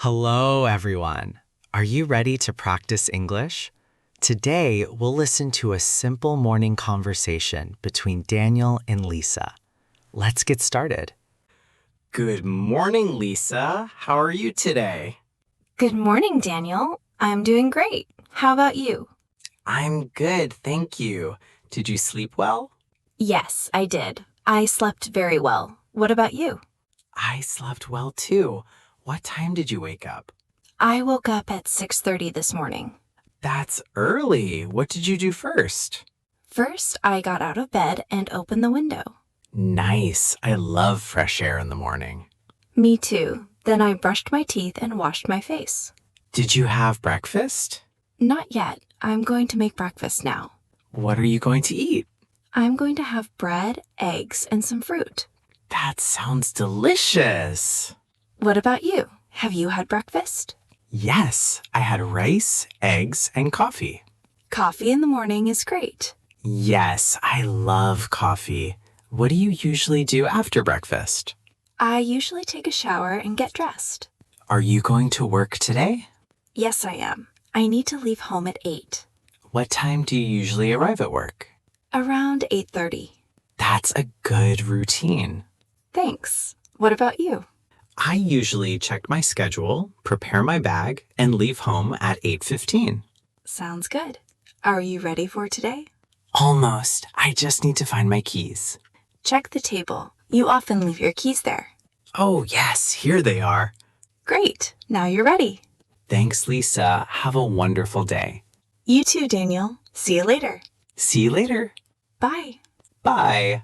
Hello, everyone. Are you ready to practice English? Today, we'll listen to a simple morning conversation between Daniel and Lisa. Let's get started. Good morning, Lisa. How are you today? Good morning, Daniel. I'm doing great. How about you? I'm good, thank you. Did you sleep well? Yes, I did. I slept very well. What about you? I slept well too. What time did you wake up? I woke up at 6:30 this morning. That's early. What did you do first? First, I got out of bed and opened the window. Nice. I love fresh air in the morning. Me too. Then I brushed my teeth and washed my face. Did you have breakfast? Not yet. I'm going to make breakfast now. What are you going to eat? I'm going to have bread, eggs, and some fruit. That sounds delicious. What about you? Have you had breakfast? Yes, I had rice, eggs, and coffee. Coffee in the morning is great. Yes, I love coffee. What do you usually do after breakfast? I usually take a shower and get dressed. Are you going to work today? Yes, I am. I need to leave home at 8. What time do you usually arrive at work? Around 8:30. That's a good routine. Thanks. What about you? I usually check my schedule, prepare my bag, and leave home at 8:15. Sounds good. Are you ready for today? Almost. I just need to find my keys. Check the table. You often leave your keys there. Oh, yes, here they are. Great. Now you're ready. Thanks, Lisa. Have a wonderful day. You too, Daniel. See you later. See you later. Bye. Bye.